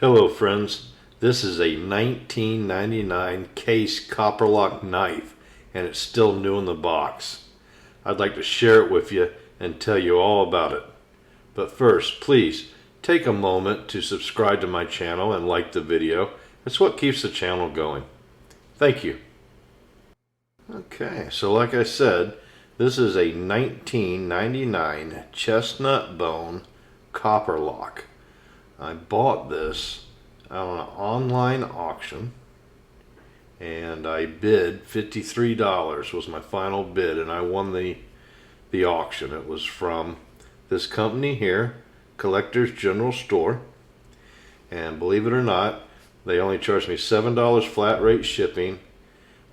Hello friends, this is a 1999 Case Copperlock knife and it's still new in the box. I'd like to share it with you and tell you all about it. But first, please take a moment to subscribe to my channel and like the video. It's what keeps the channel going. Thank you. Okay, so like I said, this is a 1999 Chestnut Bone Copperlock. I bought this on an online auction and I bid $53 was my final bid, and I won the auction. It was from this company here, Collector's General Store, and believe it or not, they only charged me $7 flat rate shipping.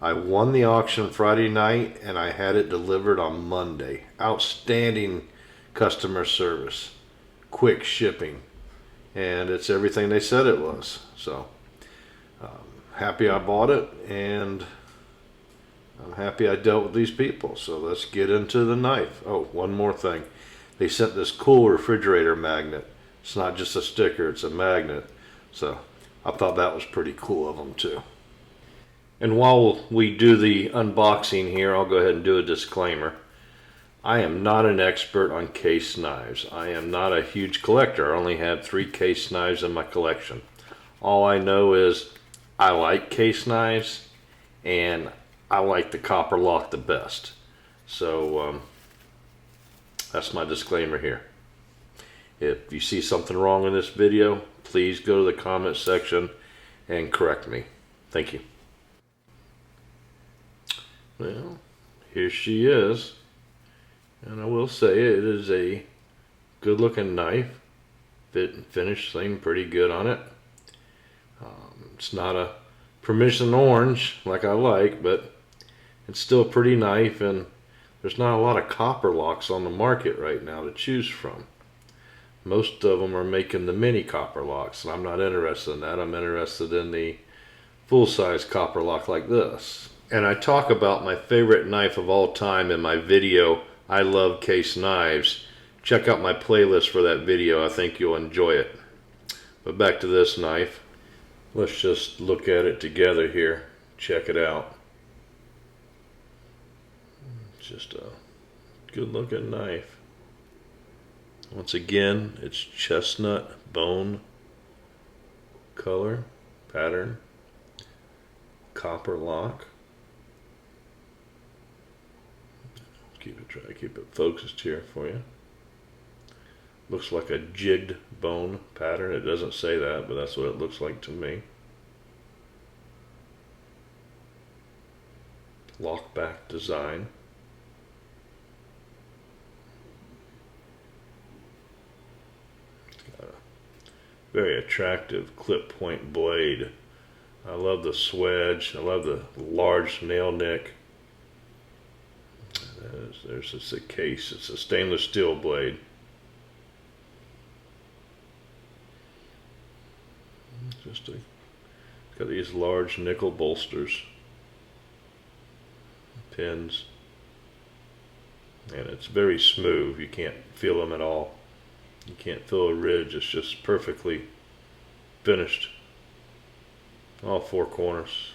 I won the auction Friday night and I had it delivered on Monday. Outstanding customer service, quick shipping, and it's everything they said it was. So happy I bought it, and I'm happy I dealt with these people. So let's get into the knife. Oh, one more thing. They sent this cool refrigerator magnet. It's not just a sticker, it's a magnet. So I thought that was pretty cool of them too. And while we do the unboxing here, I'll go ahead and do a disclaimer. I am not an expert on case knives. I am not a huge collector. I only have 3 case knives in my collection. All I know is I like case knives and I like the Copperlock the best. So that's my disclaimer here. If you see something wrong in this video, please go to the comment section and correct me. Thank you. Well, here she is. And I will say it is a good looking knife. Fit and finish seem pretty good on it. It's not a permission orange like I like, but it's still a pretty knife, and there's not a lot of Copperlocks on the market right now to choose from. Most of them are making the mini Copperlocks, and I'm not interested in that. I'm interested in the full-size Copperlock like this. And I talk about my favorite knife of all time in my video, I Love Case Knives. Check out my playlist for that video. I think you'll enjoy it. But back to this knife. Let's just look at it together here. Check it out. Just a good looking knife. Once again, it's chestnut bone color, pattern, Copperlock. Try to keep it focused here for you. Looks like a jigged bone pattern. It doesn't say that, but that's what it looks like to me. Lockback design. It's got a very attractive clip point blade. I love the swedge. I love the large nail nick. There's just a case. It's a stainless steel blade. It's got these large nickel bolsters, pins, and it's very smooth. You can't feel them at all. You can't feel a ridge. It's just perfectly finished. All 4 corners.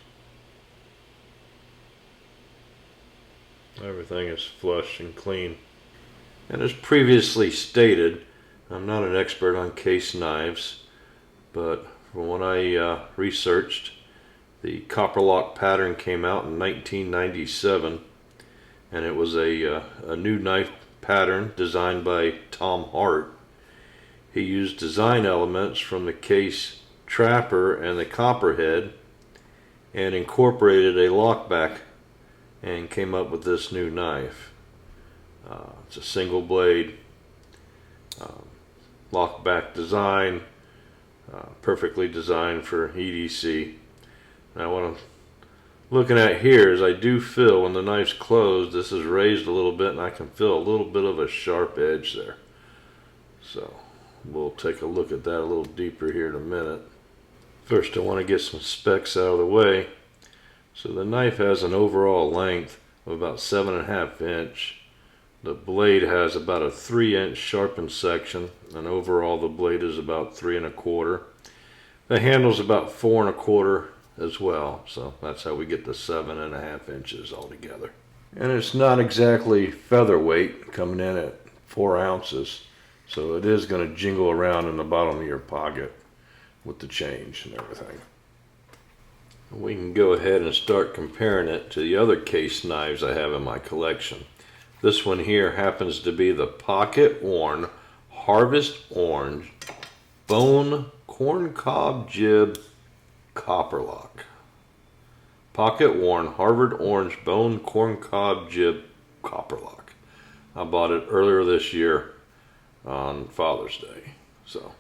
Everything is flush and clean. And as previously stated, I'm not an expert on case knives, but from what I researched, the Copperlock pattern came out in 1997, and it was a new knife pattern designed by Tom Hart. He used design elements from the Case Trapper and the Copperhead and incorporated a lockback and came up with this new knife. It's a single blade, lockback design, perfectly designed for EDC. Now what I'm looking at here is I do feel when the knife's closed, this is raised a little bit, and I can feel a little bit of a sharp edge there. So we'll take a look at that a little deeper here in a minute. First I want to get some specs out of the way. So the knife has an overall length of about 7.5 inches. The blade has about a 3-inch sharpened section, and overall the blade is about 3 1/4. The handle's about 4¼ as well, so that's how we get the 7½ inches altogether. And it's not exactly featherweight, coming in at 4 ounces, so it is going to jingle around in the bottom of your pocket with the change and everything. We can go ahead and start comparing it to the other case knives I have in my collection. This one here happens to be the pocket-worn Harvest Orange Bone Corncob Jib Copperlock. Pocket-worn Harvard Orange Bone Corncob Jib Copperlock. I bought it earlier this year on Father's Day. So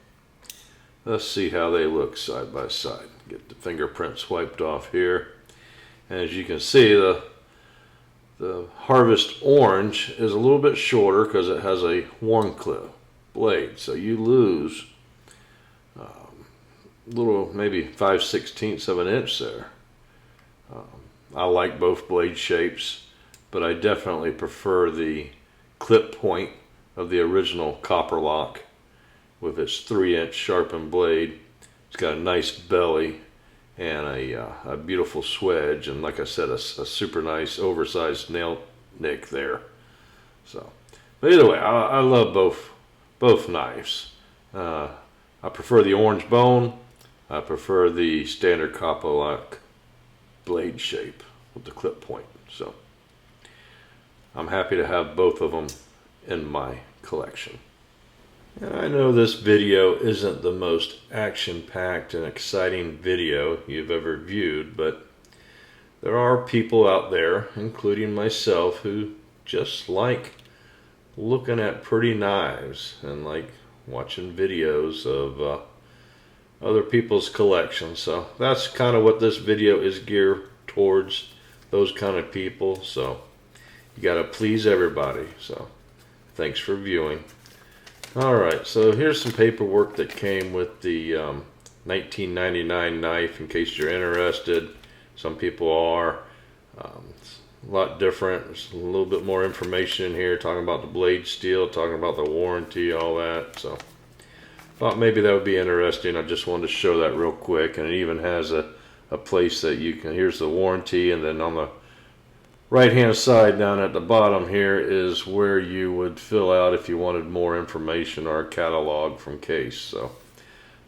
let's see how they look side by side. Get the fingerprints wiped off here. And as you can see, the Harvest Orange is a little bit shorter because it has a Warncliff blade. So you lose little, maybe 5/16 of an inch there. I like both blade shapes, but I definitely prefer the clip point of the original Copperlock with its 3-inch sharpened blade. It's got a nice belly and a beautiful swedge, and like I said, a super nice oversized nail nick there. So, but either way, I love both knives. I prefer the orange bone. I prefer the standard Copperlock blade shape with the clip point. So I'm happy to have both of them in my collection. And I know this video isn't the most action-packed and exciting video you've ever viewed, but there are people out there, including myself, who just like looking at pretty knives and like watching videos of other people's collections. So that's kind of what this video is geared towards, those kind of people. So you got to please everybody. So thanks for viewing. Alright, so here's some paperwork that came with the 1999 knife, in case you're interested. Some people are. It's a lot different. There's a little bit more information in here, talking about the blade steel, talking about the warranty, all that. So thought maybe that would be interesting. I just wanted to show that real quick. And it even has a place that you can, here's the warranty, and then on the right hand side down at the bottom here is where you would fill out if you wanted more information or a catalog from Case. So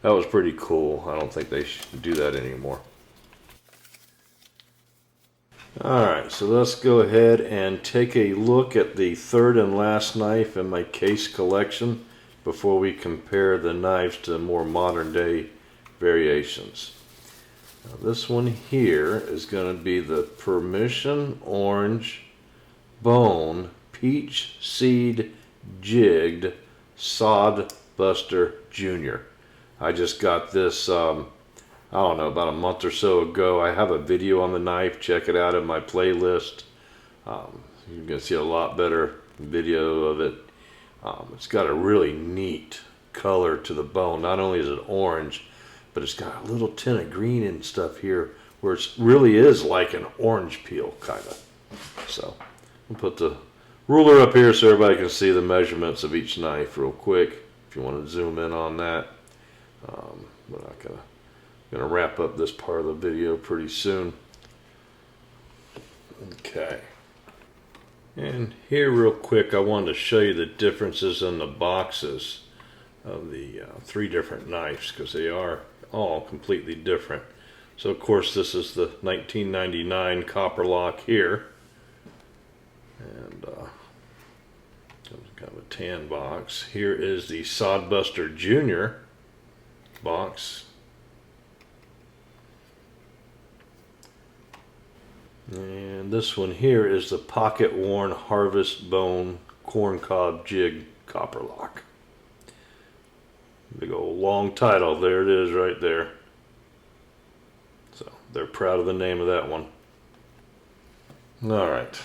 that was pretty cool. I don't think they should do that anymore. Alright, so let's go ahead and take a look at the third and last knife in my Case collection before we compare the knives to more modern day variations. Now, this one here is going to be the Permission Orange Bone Peach Seed Jigged Sodbuster Jr. I just got this, I don't know, about a month or so ago. I have a video on the knife. Check it out in my playlist. You can see a lot better video of it. It's got a really neat color to the bone. Not only is it orange, but it's got a little tint of green and stuff here where it really is like an orange peel, kind of. So I'll put the ruler up here so everybody can see the measurements of each knife real quick, if you want to zoom in on that. But I'm gonna wrap up this part of the video pretty soon. Okay. And here real quick, I wanted to show you the differences in the boxes of the 3 different knives, because they are all completely different. So of course this is the 1999 Copperlock here, and kind of a tan box. Here is the Sodbuster Jr. box, and this one here is the pocket-worn Harvest Bone Corncob Jig Copperlock. Big old long title, there it is right there. So they're proud of the name of that one. Alright,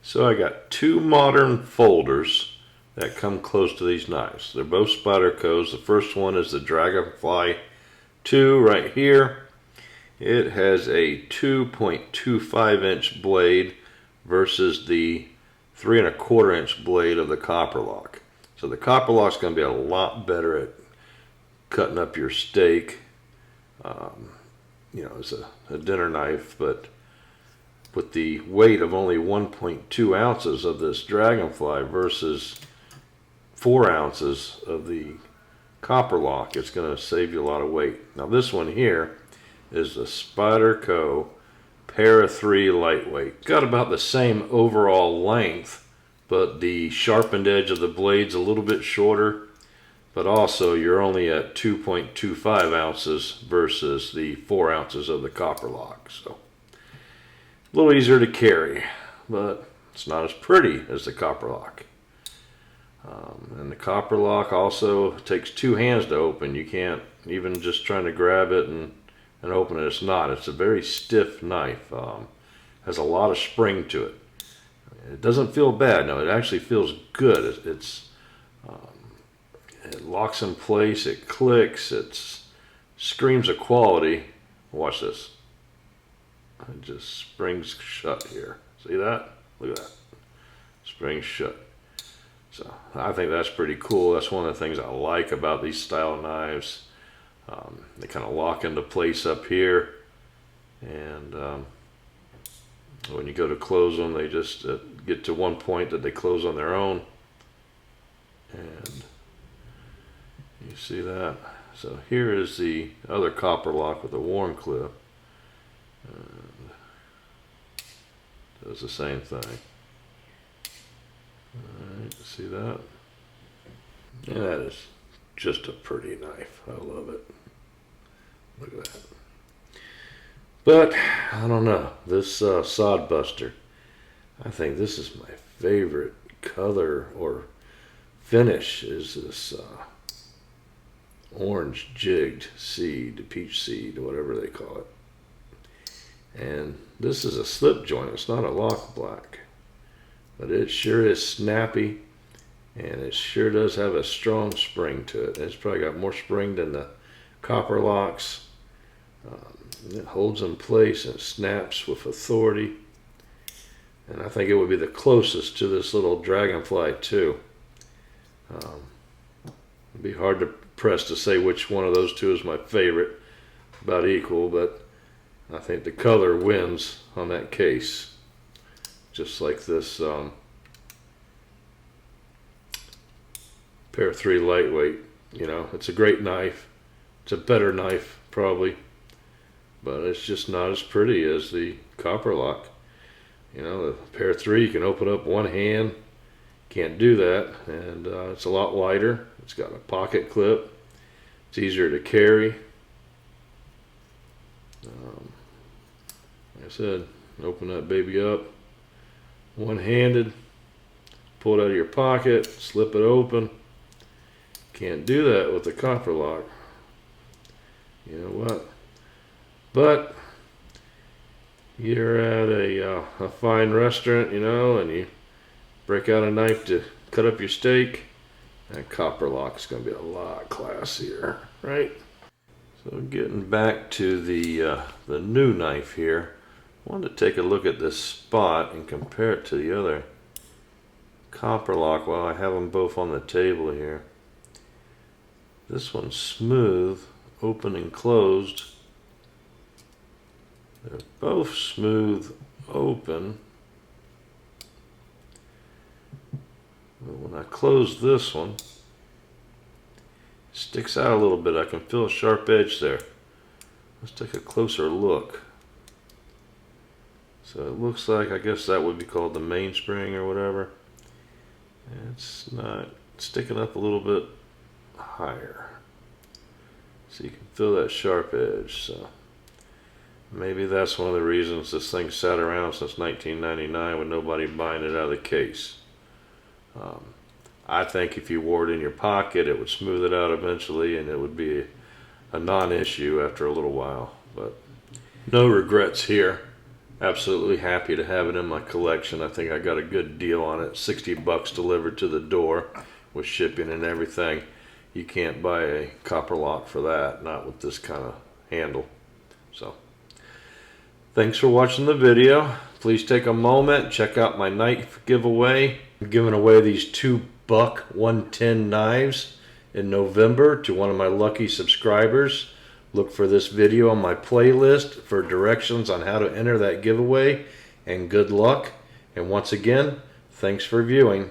so I got 2 modern folders that come close to these knives. They're both Spyderco's. The first one is the Dragonfly 2 right here. It has a 2.25 inch blade versus the 3¼ inch blade of the Copperlock. So the Copperlock's going to be a lot better at cutting up your steak you know, as a dinner knife, but with the weight of only 1.2 ounces of this Dragonfly versus 4 ounces of the Copperlock, it's going to save you a lot of weight. Now this one here is the Spyderco Para 3 lightweight. It's got about the same overall length, but the sharpened edge of the blade's a little bit shorter, but also you're only at 2.25 ounces versus the 4 ounces of the Copperlock. So a little easier to carry, but it's not as pretty as the Copperlock. And the Copperlock also takes 2 hands to open. You can't even just trying to grab it and open it. It's not. It's a very stiff knife. Has a lot of spring to it. It doesn't feel bad. No, it actually feels good. It locks in place. It clicks. It screams of quality. Watch this. It just springs shut here. See that? Look at that. Springs shut. So I think that's pretty cool. That's one of the things I like about these style knives. They kind of lock into place up here, and when you go to close them, they just get to one point that they close on their own. And you see that? So here is the other Copperlock with the Warncliff. And does the same thing. Alright, see that? And that is just a pretty knife. I love it. Look at that. But, I don't know. This Sodbuster, I think this is my favorite color or finish, is this orange jigged seed, peach seed, whatever they call it. And this is a slip joint. It's not a lock black. But it sure is snappy, and it sure does have a strong spring to it. It's probably got more spring than the Copperlocks. It holds in place and snaps with authority. And I think it would be the closest to this little Dragonfly too. It'd be hard to press to say which one of those two is my favorite. About equal, but I think the color wins on that case. Just like this Para 3 lightweight. You know, it's a great knife. It's a better knife probably, but it's just not as pretty as the Copperlock. You know, the Para 3 you can open up one hand. Can't do that, and it's a lot lighter. It's got a pocket clip. It's easier to carry. Like I said, open that baby up one-handed, pull it out of your pocket, slip it open. Can't do that with the Copperlock. You know what? But you're at a fine restaurant, you know, and you break out a knife to cut up your steak. That Copperlock is going to be a lot classier, right? So getting back to the new knife here, I wanted to take a look at this spot and compare it to the other Copperlock while I have them both on the table here. This one's smooth, open and closed. They're both smooth open. But when I close this one, it sticks out a little bit. I can feel a sharp edge there. Let's take a closer look. So it looks like, I guess that would be called the mainspring or whatever. It's not sticking up a little bit higher. So you can feel that sharp edge. So maybe that's one of the reasons this thing sat around since 1999 with nobody buying it out of the case. I think if you wore it in your pocket, it would smooth it out eventually, and it would be a non-issue after a little while. But no regrets here. Absolutely happy to have it in my collection. I think I got a good deal on it. 60 bucks delivered to the door with shipping and everything. You can't buy a Copperlock for that, not with this kind of handle. So thanks for watching the video. Please take a moment, check out my knife giveaway. I'm giving away these 2 buck 110 knives in November to one of my lucky subscribers. Look for this video on my playlist for directions on how to enter that giveaway, and good luck. And once again, thanks for viewing.